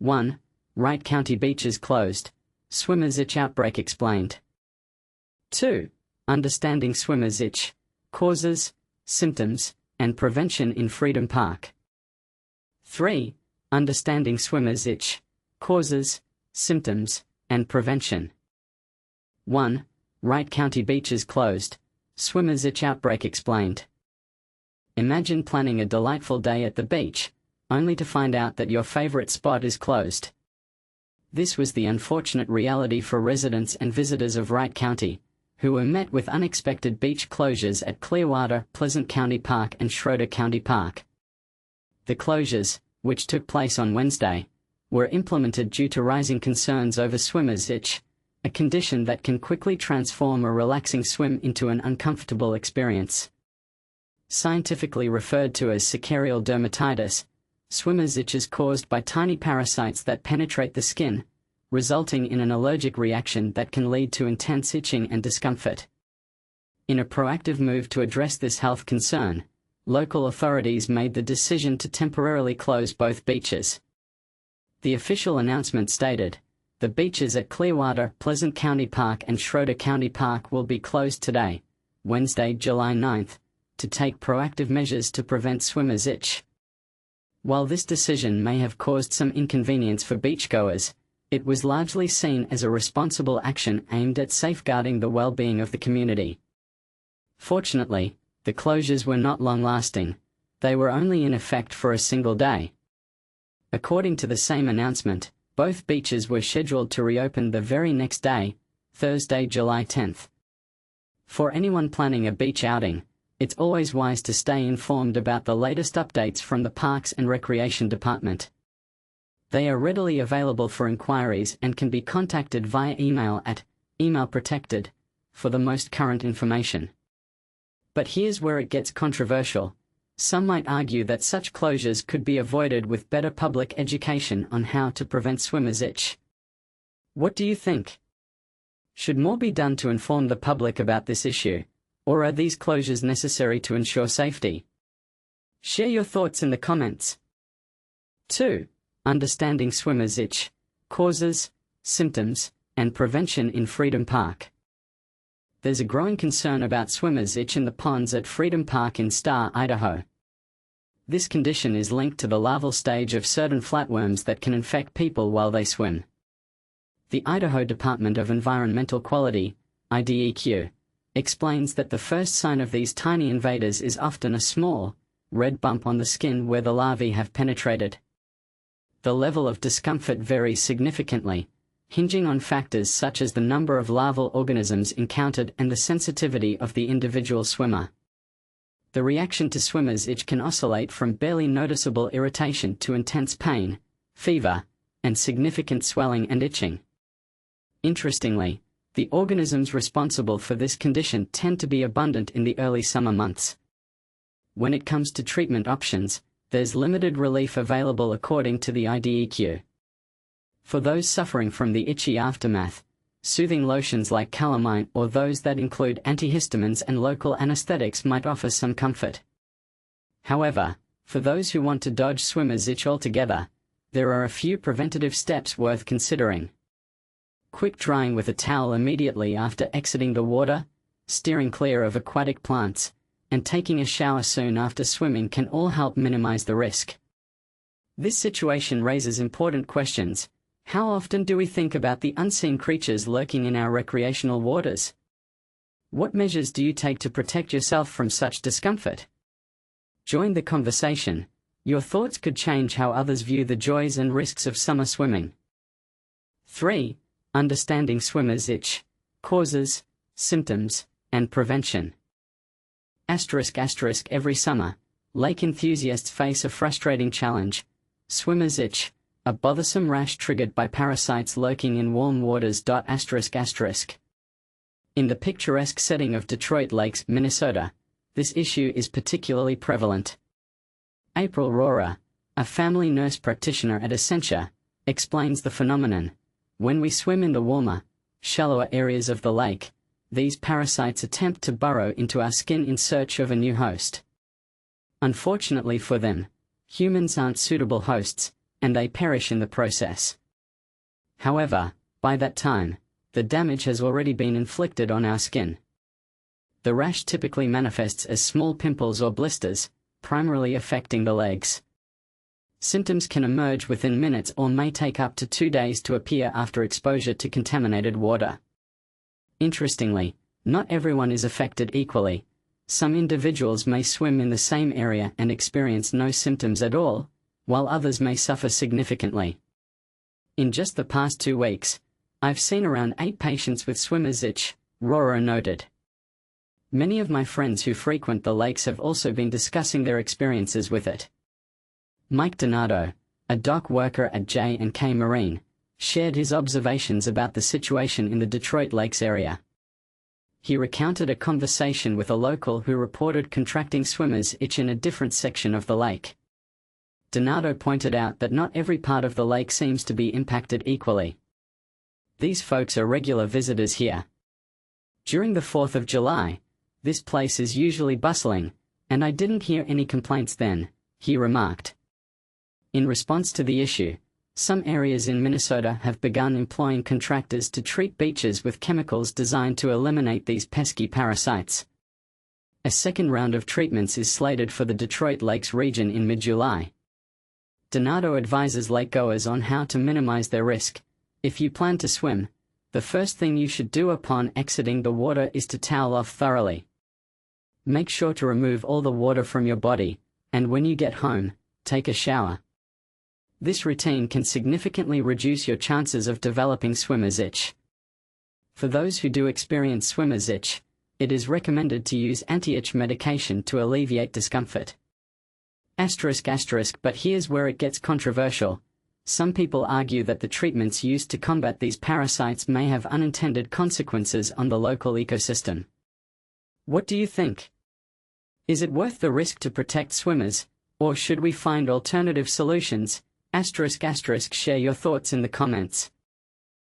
1. Wright County beaches closed. Swimmer's itch outbreak explained. 2. Understanding swimmer's itch. Causes, symptoms, and prevention in Freedom Park. 3. Understanding swimmer's itch. Causes, symptoms, and prevention. 1. Wright County beaches closed. Swimmer's itch outbreak explained. Imagine planning a delightful day at the beach, only to find out that your favorite spot is closed. This was the unfortunate reality for residents and visitors of Wright County, who were met with unexpected beach closures at Clearwater, Pleasant County Park and Schroeder County Park. The closures, which took place on Wednesday, were implemented due to rising concerns over swimmer's itch, a condition that can quickly transform a relaxing swim into an uncomfortable experience. Scientifically referred to as sacarial dermatitis, swimmer's itch is caused by tiny parasites that penetrate the skin, resulting in an allergic reaction that can lead to intense itching and discomfort. In a proactive move to address this health concern, local authorities made the decision to temporarily close both beaches. The official announcement stated, "The beaches at Clearwater, Pleasant County Park and Schroeder County Park will be closed today, Wednesday, July 9th, to take proactive measures to prevent swimmer's itch." While this decision may have caused some inconvenience for beachgoers, it was largely seen as a responsible action aimed at safeguarding the well-being of the community. Fortunately, the closures were not long-lasting. They were only in effect for a single day. According to the same announcement, both beaches were scheduled to reopen the very next day, Thursday, July 10th. For anyone planning a beach outing, it's always wise to stay informed about the latest updates from the Parks and Recreation Department. They are readily available for inquiries and can be contacted via email at Email Protected for the most current information. But here's where it gets controversial. Some might argue that such closures could be avoided with better public education on how to prevent swimmer's itch. What do you think? Should more be done to inform the public about this issue? Or are these closures necessary to ensure safety? Share your thoughts in the comments. 2. Understanding swimmer's itch. Causes, symptoms, and prevention in Freedom Park. There's a growing concern about swimmer's itch in the ponds at Freedom Park in Star, Idaho. This condition is linked to the larval stage of certain flatworms that can infect people while they swim. The Idaho Department of Environmental Quality, IDEQ, explains that the first sign of these tiny invaders is often a small, red bump on the skin where the larvae have penetrated. The level of discomfort varies significantly, hinging on factors such as the number of larval organisms encountered and the sensitivity of the individual swimmer. The reaction to swimmer's itch can oscillate from barely noticeable irritation to intense pain, fever, and significant swelling and itching. Interestingly, the organisms responsible for this condition tend to be abundant in the early summer months. When it comes to treatment options, there's limited relief available according to the IDEQ. For those suffering from the itchy aftermath, soothing lotions like calamine or those that include antihistamines and local anesthetics might offer some comfort. However, for those who want to dodge swimmer's itch altogether, there are a few preventative steps worth considering. Quick drying with a towel immediately after exiting the water, steering clear of aquatic plants, and taking a shower soon after swimming can all help minimize the risk. This situation raises important questions. How often do we think about the unseen creatures lurking in our recreational waters? What measures do you take to protect yourself from such discomfort? Join the conversation. Your thoughts could change how others view the joys and risks of summer swimming. 3. Understanding swimmer's itch. Causes, symptoms, and prevention. **** Every summer, lake enthusiasts face a frustrating challenge. Swimmer's itch, a bothersome rash triggered by parasites lurking in warm waters. In the picturesque setting of Detroit Lakes, Minnesota, this issue is particularly prevalent. April Rohrer, a family nurse practitioner at Essentia, explains the phenomenon. When we swim in the warmer, shallower areas of the lake, these parasites attempt to burrow into our skin in search of a new host. Unfortunately for them, humans aren't suitable hosts, and they perish in the process. However, by that time, the damage has already been inflicted on our skin. The rash typically manifests as small pimples or blisters, primarily affecting the legs. Symptoms can emerge within minutes or may take up to 2 days to appear after exposure to contaminated water. Interestingly, not everyone is affected equally. Some individuals may swim in the same area and experience no symptoms at all, while others may suffer significantly. In just the past 2 weeks, I've seen around 8 patients with swimmer's itch, Schroeder noted. Many of my friends who frequent the lakes have also been discussing their experiences with it. Mike Donato, a dock worker at J&K Marine, shared his observations about the situation in the Detroit Lakes area. He recounted a conversation with a local who reported contracting swimmer's itch in a different section of the lake. Donato pointed out that not every part of the lake seems to be impacted equally. These folks are regular visitors here. During the 4th of July, this place is usually bustling, and I didn't hear any complaints then, he remarked. In response to the issue, some areas in Minnesota have begun employing contractors to treat beaches with chemicals designed to eliminate these pesky parasites. A second round of treatments is slated for the Detroit Lakes region in mid-July. Donato advises lakegoers on how to minimize their risk. If you plan to swim, the first thing you should do upon exiting the water is to towel off thoroughly. Make sure to remove all the water from your body, and when you get home, take a shower. This routine can significantly reduce your chances of developing swimmer's itch. For those who do experience swimmer's itch, it is recommended to use anti-itch medication to alleviate discomfort. But here's where it gets controversial. Some people argue that the treatments used to combat these parasites may have unintended consequences on the local ecosystem. What do you think? Is it worth the risk to protect swimmers, or should we find alternative solutions? Share your thoughts in the comments.